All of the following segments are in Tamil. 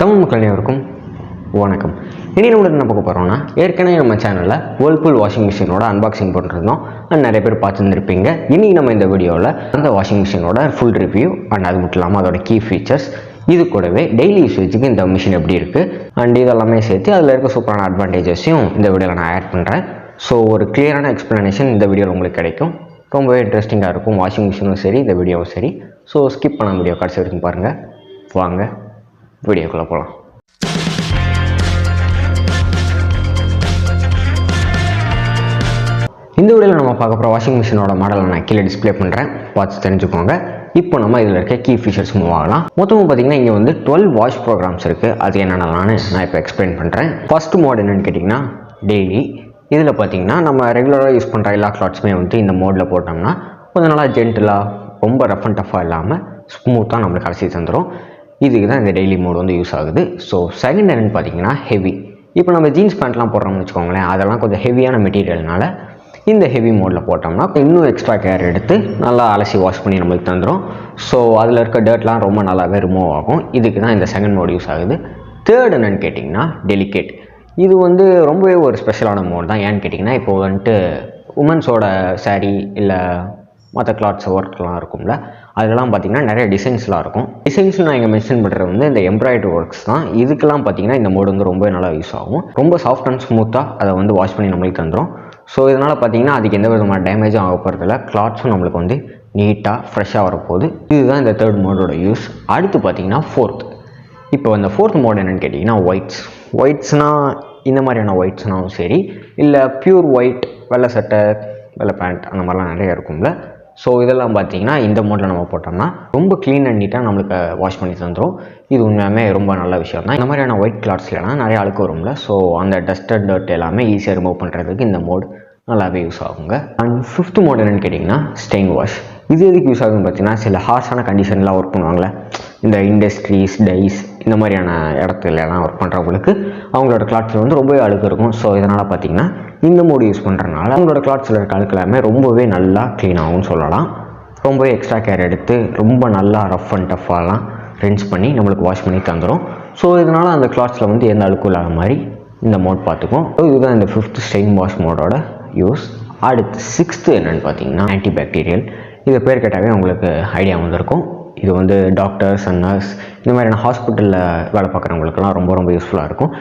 தமிழ் மக்கள் அனைவருக்கும் வணக்கம். இனி நம்ம என்ன பார்க்க போகிறோம்னா, ஏற்கனவே நம்ம சேனலில் Whirlpool வாஷிங் மிஷினோட அன்பாக்சிங் பண்ணிருந்தோம். நிறைய பேர் பார்த்துருந்துருப்பீங்க. இன்றைக்கி நம்ம இந்த வீடியோவில் அந்த வாஷிங் மிஷினோட ஃபுல் ரிவ்யூ அண்ட் அது மட்டும் இல்லாமல் அதோட கீ ஃபீச்சர்ஸ், இது கூடவே டெய்லி யூசேஜுக்கு இந்த மிஷின் எப்படி இருக்குது அண்ட் இதெல்லாமே சேர்த்து அதில் இருக்க சூப்பரான அட்வான்டேஜஸையும் இந்த வீடியோவில் நான் ஆட் பண்ணுறேன். ஸோ ஒரு கிளியரான எக்ஸ்ப்ளனேஷன் இந்த வீடியோவில் உங்களுக்கு கிடைக்கும். ரொம்பவே இன்ட்ரெஸ்டிங்காக இருக்கும். வாஷிங் மிஷினும் சரி, இந்த வீடியோவும் சரி. ஸோ ஸ்கிப் பண்ண வீடியோ கடைசி வரைக்கும் பாருங்கள். வாங்க வீடியோக்குள்ளே போகலாம். இந்த வீடியோவில் நம்ம பார்க்க போகிற வாஷிங் மிஷினோட மாடலை நான் கீழே டிஸ்பிளே பண்ணுறேன், பார்த்து தெரிஞ்சுக்கோங்க. இப்போ நம்ம இதில் இருக்க கீ ஃபீச்சர்ஸ் மூவ் ஆகலாம். மொத்தமாக பார்த்தீங்கன்னா இங்கே வந்து 12 வாஷ் ப்ரோக்ராம்ஸ் இருக்குது. அது என்னென்னலான்னு நான் இப்போ எக்ஸ்பிளைன் பண்ணுறேன். ஃபர்ஸ்ட் மோட் என்னென்னு கேட்டிங்கன்னா டெய்லி. இதில் பார்த்தீங்கன்னா நம்ம ரெகுலராக யூஸ் பண்ணுற எல்லா கிளாத்ஸுமே வந்து இந்த மோடில் போட்டோம்னா கொஞ்சம் நல்லா ஜென்டிலாக, ரொம்ப ரஃப் அண்ட் டஃப்பாக இல்லாமல் ஸ்மூத்தாக நம்மளுக்கு அலசி தந்துடும். இதுக்கு தான் இந்த டெய்லி மோட் வந்து யூஸ் ஆகுது. ஸோ செகண்ட் என்னென்னு பார்த்தீங்கன்னா ஹெவி. இப்போ நம்ம ஜீன்ஸ் பேண்ட்லாம் போடுறோம்னு வச்சுக்கோங்களேன், அதெல்லாம் கொஞ்சம் ஹெவியான மெட்டீரியல்னால இந்த ஹெவி மோடில் போட்டோம்னா இன்னும் எக்ஸ்ட்ரா கேர் எடுத்து நல்லா அலசி வாஷ் பண்ணி நம்மளுக்கு தந்துடும். ஸோ அதில் இருக்க டர்ட்லாம் ரொம்ப நல்லாவே ரிமூவ் ஆகும். இதுக்கு தான் இந்த செகண்ட் மோட் யூஸ் ஆகுது. தேர்ட் என்னென்னு கேட்டிங்கன்னா டெலிகேட். இது வந்து ரொம்பவே ஒரு ஸ்பெஷலான மோட் தான். ஏன்னு கேட்டிங்கன்னா இப்போ வந்துட்டு உமன்ஸோட சாரீ இல்லை மற்ற கிளாத்ஸ் ஒர்க்லாம் இருக்கும்ல, அதெல்லாம் பார்த்திங்கன்னா நிறைய டிசைன்ஸ்லாம் இருக்கும். டிசைன்ஸ் நான் இங்கே மென்ஷன் பண்ணுறது வந்து இந்த எம்ப்ராய்டரி ஒர்க்ஸ் தான். இதுக்கெல்லாம் பார்த்திங்கன்னா இந்த மோடு வந்து ரொம்ப நல்லா யூஸ் ஆகும். ரொம்ப சாஃப்ட் அண்ட் ஸ்மூத்தாக அதை வந்து வாஷ் பண்ணி நம்மளுக்கு தந்துடும். ஸோ இதனால் பார்த்திங்கன்னா அதுக்கு எந்த விதமான டேமேஜும் ஆக போகிறதில்ல. கிளாத்ஸும் நம்மளுக்கு வந்து நீட்டாக ஃப்ரெஷ்ஷாக வரப்போகுது. இதுதான் இந்த தேர்ட் மோடோட யூஸ். அடுத்து பார்த்திங்கன்னா ஃபோர்த். இப்போ இந்த ஃபோர்த் மோட் என்னென்னு கேட்டிங்கன்னா ஒயிட்ஸ்னால் இந்த மாதிரியான ஒயிட்ஸ்னாலும் சரி, இல்லை ப்யூர் ஒயிட், வெள்ளை சட்டை, வெள்ளை பேண்ட், அந்த மாதிரிலாம் நிறையா இருக்கும்ல. ஸோ இதெல்லாம் பார்த்திங்கன்னா இந்த மோடில் நம்ம போட்டோம்னா ரொம்ப க்ளீன் அண்ட் நீட்டாக நம்மளுக்கு வாஷ் பண்ணி தந்துடும். இது உண்மையாகவே ரொம்ப நல்ல விஷயம் தான். இந்த மாதிரியான ஒயிட் கிளாத்ஸ்லாம் நிறைய அழுக்கு வரும்ல, ஸோ அந்த டஸ்டட் டர்ட் எல்லாமே ஈஸியாக ரிமூவ் பண்ணுறதுக்கு இந்த மோட் நல்லாவே யூஸ் ஆகுங்க. அண்ட் ஃபிஃப்த் மோட் என்னென்னு கேட்டிங்கன்னா ஸ்டெயின் வாஷ். இது எதுக்கு யூஸ் ஆகுதுன்னு பார்த்தீங்கன்னா, சில ஹார்ஷான கண்டிஷன்லாம் ஒர்க் பண்ணுவாங்களே, இந்த இண்டஸ்ட்ரீஸ், டைஸ், இந்த மாதிரியான இடத்துலலாம் ஒர்க் பண்ணுறவங்களுக்கு அவங்களோட கிளாத்ஸில் வந்து ரொம்பவே அழுக்கு இருக்கும். ஸோ இதனால் பார்த்திங்கன்னா இந்த மோடு யூஸ் பண்ணுறதுனால அவங்களோட கிளாத்ஸில் இருக்க அழுக்கு எல்லாமே ரொம்பவே நல்லா க்ளீன் ஆகும்னு சொல்லலாம். ரொம்பவே எக்ஸ்ட்ரா கேர் எடுத்து ரொம்ப நல்லா ரஃப் அண்ட் டஃப்பாலாம் ரின்ஸ் பண்ணி நம்மளுக்கு வாஷ் பண்ணி தந்துடும். ஸோ இதனால் அந்த கிளாத்ஸில் வந்து எந்த அழுக்கும் இல்லாத மாதிரி இந்த மோட் பார்த்துக்கும். இதுதான் இந்த 5th ஸ்டெயின் வாஷ் மோடோட யூஸ். அடுத்து 6th என்னென்னு பார்த்தீங்கன்னா ஆன்டி பாக்டீரியல். இது பேர் கேட்டாவே உங்களுக்கு ஐடியா வந்திருக்கும். இது வந்து டாக்டர்ஸ் அண்ட் நர்ஸ், இந்த மாதிரியான ஹாஸ்பிட்டலில் வேலை பார்க்குறவங்களுக்குலாம் ரொம்ப ரொம்ப யூஸ்ஃபுல்லாக இருக்கும்.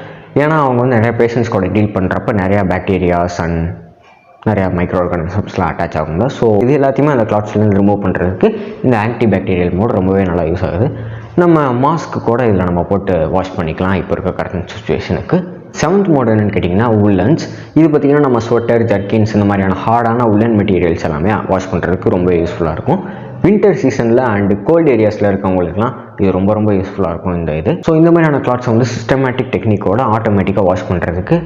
ஏன்னா அவங்க வந்து நிறையா பேஷண்ட்ஸ் கூட டீல் பண்ணுறப்ப நிறையா பாக்டீரியாஸ் அண்ட் நிறையா மைக்ரோ ஆர்கானிசம்ஸ்லாம் அட்டாச் ஆகுங்க. ஸோ இது எல்லாத்தையுமே அந்த கிளாத்ஸ்லேருந்து ரிமூவ் பண்ணுறதுக்கு இந்த ஆன்டி பாக்டீரியல் மோட் ரொம்பவே நல்லா யூஸ் ஆகுது. நம்ம மாஸ்க்கு கூட இதில் நம்ம போட்டு வாஷ் பண்ணிக்கலாம் இப்போ இருக்க கரண்ட் சுச்சுவேஷனுக்கு. 7th மோட் என்னென்னு கேட்டிங்கன்னா வூலன்ஸ். இது பார்த்திங்கன்னா நம்ம ஸ்வெட்டர், ஜர்க்கின்ஸ், இந்த மாதிரியான ஹார்டான உல்லன் மெட்டீரியல்ஸ் எல்லாமே வாஷ் பண்ணுறதுக்கு ரொம்ப யூஸ்ஃபுல்லாக இருக்கும். வின்டர் சீசனில் அண்டு கோல்டு ஏரியாஸில் இருக்கவங்களுக்குலாம் இது ரொம்ப ரொம்ப யூஸ்ஃபுல்லாக இருக்கும் இந்த இது. ஸோ இந்த மாதிரியான கிளாத்ஸை வந்து சிஸ்டமேட்டிக் டெக்னிக்கோட ஆட்டோமேட்டிக்காக வாஷ் பண்ணுறதுக்கு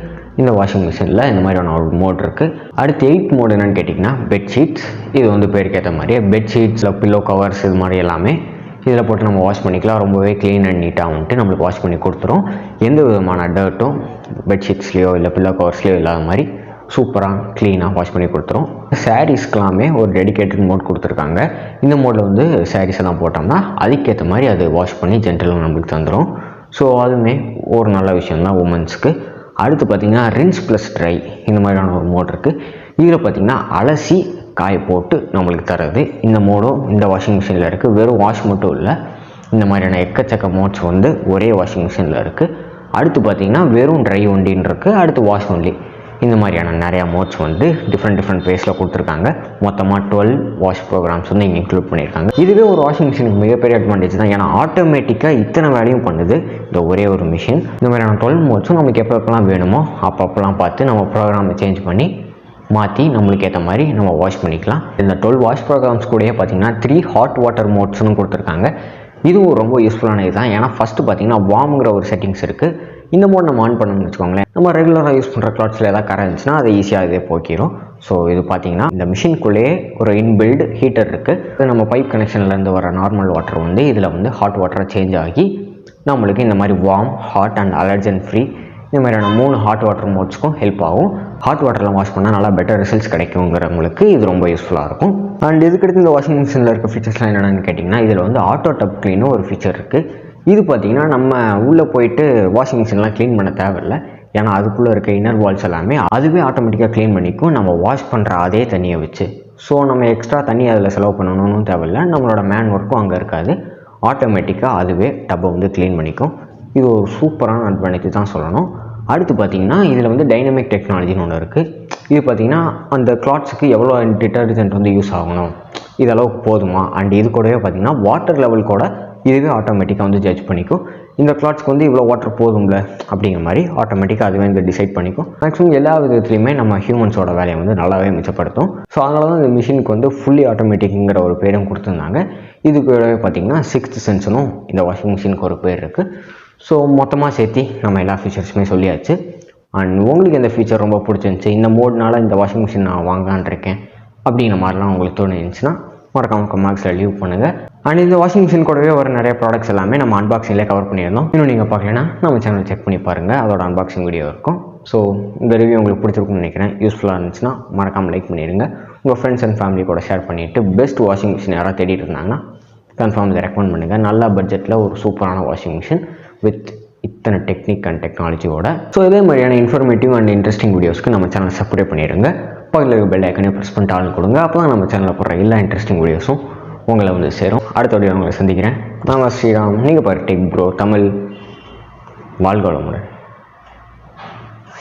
இந்த வாஷிங் மிஷினில் இந்த மாதிரியான ஒரு மோட் இருக்குது. அடுத்து 8th மோட் என்னென்னு கேட்டிங்கன்னா பெட்ஷீட்ஸ். இது வந்து பேருக்கு ஏற்ற மாதிரியே பெட்ஷீட்ஸில் பில்லோ கவர்ஸ், இது மாதிரி எல்லாமே இதில் போட்டு நம்ம வாஷ் பண்ணிக்கலாம். ரொம்பவே க்ளீன் அண்ட் நீட்டாக வந்துட்டு நம்மளுக்கு வாஷ் பண்ணி கொடுத்துரும். எந்த விதமான டர்ட்டும் பெட்ஷீட்ஸ்லேயோ இல்லை பில்லோ கவர்ஸ்லேயோ இல்லாத மாதிரி சூப்பராக க்ளீனாக வாஷ் பண்ணி கொடுத்துரும். சாரீஸ்க்கெல்லாமே ஒரு டெடிக்கேட்டட் மோட் கொடுத்துருக்காங்க. இந்த மோடில் வந்து சாரீஸ் எல்லாம் போட்டோம்னா அதுக்கேற்ற மாதிரி அது வாஷ் பண்ணி ஜென்டலாக நம்மளுக்கு தந்துடும். ஸோ அதுவுமே ஒரு நல்ல விஷயம்தான் உமன்ஸ்க்கு. அடுத்து பார்த்திங்கன்னா ரின்ஸ் ப்ளஸ் ட்ரை, இந்த மாதிரியான ஒரு மோட் இருக்குது. இதில் பார்த்திங்கன்னா அலசி காய போட்டு நம்மளுக்கு தர்றது இந்த மோடும் இந்த வாஷிங் மிஷினில் இருக்குது. வெறும் வாஷ் மட்டும் இல்லை, இந்த மாதிரியான எக்கச்சக்க மோட்ஸ் வந்து ஒரே வாஷிங் மிஷினில் இருக்குது. அடுத்து பார்த்திங்கன்னா வெறும் ட்ரை ஒண்டின்னு இருக்குது. அடுத்து வாஷ் ஒன்லி, இந்த மாதிரியான நிறையா மோட்ஸ் வந்து டிஃப்ரெண்ட் வேஸில் கொடுத்துருக்காங்க. மொத்தமாக 12 வாஷ் ப்ரோக்ராம்ஸ் வந்து இங்கே இன்க்ளூட் பண்ணியிருக்காங்க. இதுவே ஒரு வாஷிங் மிஷினுக்கு மிகப்பெரிய அட்வான்டேஜ் தான். ஏன்னா ஆட்டோமேட்டிக்காக இத்தனை வேலையும் பண்ணுது இந்த ஒரே ஒரு மிஷின். இந்த மாதிரியான 12 மோட்ஸும் நமக்கு எப்பப்பெல்லாம் வேணுமோ அப்பப்பெல்லாம் பார்த்து நம்ம ப்ரோக்ராமை சேஞ்ச் பண்ணி மாற்றி நம்மளுக்கு ஏற்ற மாதிரி நம்ம வாஷ் பண்ணிக்கலாம். இந்த 12 வாஷ் ப்ரோக்ராம்ஸ் கூடயே பார்த்திங்கன்னா 3 ஹாட் வாட்டர் மோட்ஸ்னு கொடுத்துருக்காங்க. இதுவும் ரொம்ப யூஸ்ஃபுல்லானது தான். ஏன்னா ஃபஸ்ட்டு பார்த்திங்கன்னா வார்முங்கிற ஒரு செட்டிங்ஸ் இருக்குது. இந்த மோட் நம்ம ஆன் பண்ணணும்னு வச்சுக்கோங்களேன், நம்ம ரெகுலராக யூஸ் பண்ணுற கிளாத்ஸில் ஏதாவது கரை இருந்துச்சுன்னா அதை ஈஸியாக இதே போக்கிடும். ஸோ இது பார்த்திங்கன்னா இந்த மிஷின்குள்ளேயே ஒரு இன்பில்டு ஹீட்டர் இருக்குது. இது நம்ம பைப் கனெக்ஷன்லேருந்து வர நார்மல் வாட்டர் வந்து இதில் வந்து ஹாட் வாட்டராக சேஞ்ச் ஆகி நம்மளுக்கு இந்த மாதிரி warm, hot and allergen free இந்த மாதிரியான 3 ஹாட் வாட்டர் மோட்ஸ்க்கும் ஹெல்ப் ஆகும். ஹாட் வாட்டரில் வாஷ் பண்ணால் நல்லா பெட்டர் ரிசல்ட்ஸ் கிடைக்குங்கிறவங்களுக்கு இது ரொம்ப யூஸ்ஃபுல்லாக இருக்கும். அண்ட் இதுக்கடுத்து இந்த வாஷிங் மிஷினில் இருக்க ஃபீச்சர்ஸ்லாம் என்னென்னு கேட்டிங்கன்னா, இதில் வந்து ஆட்டோ டப் க்ளீனும் ஒரு ஃபீச்சர் இருக்குது. இது பார்த்திங்கன்னா நம்ம உள்ளே போயிட்டு வாஷிங் மிஷின்லாம் க்ளீன் பண்ண தேவையில்லை. ஏன்னா அதுக்குள்ளே இருக்க இன்னர் வால்ஸ் எல்லாமே அதுவே ஆட்டோமேட்டிக்காக க்ளீன் பண்ணிக்கும் நம்ம வாஷ் பண்ணுற அதே தண்ணியை வச்சு. ஸோ நம்ம எக்ஸ்ட்ரா தண்ணி அதில் செலவு பண்ணணும்னு தேவையில்லை. நம்மளோட மேன் ஒர்க்கும் அங்கே இருக்காது. ஆட்டோமேட்டிக்காக அதுவே டப்பை வந்து க்ளீன் பண்ணிக்கும். இது ஒரு சூப்பரான அட்வான்டேஜ் தான் சொல்லணும். அடுத்து பார்த்திங்கன்னா இதில் வந்து டைனமிக் டெக்னாலஜின்னு ஒன்று இருக்குது. இது பார்த்திங்கன்னா அந்த கிளாத்ஸுக்கு எவ்வளோ டிட்டர்ஜென்ட் வந்து யூஸ் ஆகணும், இதளவுக்கு போதுமா, அண்ட் இது கூடவே பார்த்திங்கன்னா வாட்டர் லெவல் கூட இதுவே ஆட்டோமேட்டிக்காக வந்து ஜட்ஜ் பண்ணிக்கும். இந்த கிளாத்ஸ்க்கு வந்து இவ்வளோ வாட்டர் போதும்ல அப்படிங்கிற மாதிரி ஆட்டோமேட்டிக்காக அதுவே வந்து டிசைட் பண்ணிக்கும். மேக்ஸிமம் எல்லா விதத்துலையுமே நம்ம ஹியூமன்ஸோட வேலையை வந்து நல்லாவே மிச்சப்படுத்தும். ஸோ அதனால தான் இந்த மிஷினுக்கு வந்து ஃபுல்லி ஆட்டோமேட்டிக்குங்கிற ஒரு பேரும் கொடுத்துருந்தாங்க. இதுக்கூடவே பார்த்திங்கன்னா 6th சென்ஸ்னும் இந்த வாஷிங் மிஷினுக்கு ஒரு பேர் இருக்குது. ஸோ மொத்தமாக சேர்த்து நம்ம எல்லா ஃபீச்சர்ஸுமே சொல்லியாச்சு. அண்ட் உங்களுக்கு இந்த ஃபீச்சர் ரொம்ப பிடிச்சிருந்துச்சி, இந்த மோட்னால இந்த வாஷிங் மிஷின் நான் வாங்கலான் இருக்கேன் அப்படிங்கிற மாதிரிலாம் உங்களுக்கு தோணுச்சுன்னா மறக்காம கமெண்ட்ஸில் லீவ் பண்ணுங்கள். அண்ட் இந்த வாஷிங் மிஷின் கூடவே ஒரு நிறைய ப்ராடக்ட்ஸ் எல்லாமே நம்ம அன்பாக்சிங்லேயே கவர் பண்ணியிருந்தோம். இன்னும் நீங்கள் பார்க்கலன்னா நம்ம சேனல் செக் பண்ணி பாருங்கள், அதோட அன்பாக்சிங் வீடியோ இருக்கும். ஸோ இந்த ரிவ்யூ உங்களுக்கு பிடிச்சிருக்குன்னு நினைக்கிறேன். யூஸ்ஃபுல்லாக இருந்துச்சுன்னா மறக்காமல் லைக் பண்ணிடுங்க. உங்கள் ஃப்ரெண்ட்ஸ் அண்ட் ஃபேமிலி கூட ஷேர் பண்ணிவிட்டு பெஸ்ட் வாஷிங் மிஷின் யாராவது தேடிட்டு இருந்தாங்கன்னா கன்ஃபார்ம் இதை ரெக்கமெண்ட் பண்ணுங்கள். நல்ல பட்ஜெட்டில் ஒரு சூப்பரான வாஷிங் மிஷின் வித் இத்தனை டெக்னிக் அண்ட் டெக்னாலஜியோட. ஸோ இதே மாதிரியான இன்ஃபர்மேட்டிவ் அண்ட் இன்ட்ரெஸ்டிங் வீடியோஸ்க்கு நம்ம சேனல் சப்ஸ்கிரைப் பண்ணிடுங்க. பக்கத்தில் இருக்க பெல் ஐக்கனே ப்ரெஸ் பண்ணிட்டு ஆள் கொடுங்க. அப்போ தான் நம்ம சேனலில் போடுற எல்லா இன்ட்ரெஸ்டிங் வீடியோஸும் உங்களை வந்து சேரும். அடுத்த வீடியோ உங்களை சந்திக்கிறேன். நான் ஸ்ரீராம். நீங்கள் பாரு டெக் ப்ரோ தமிழ். வாழ்க வளமுடன்.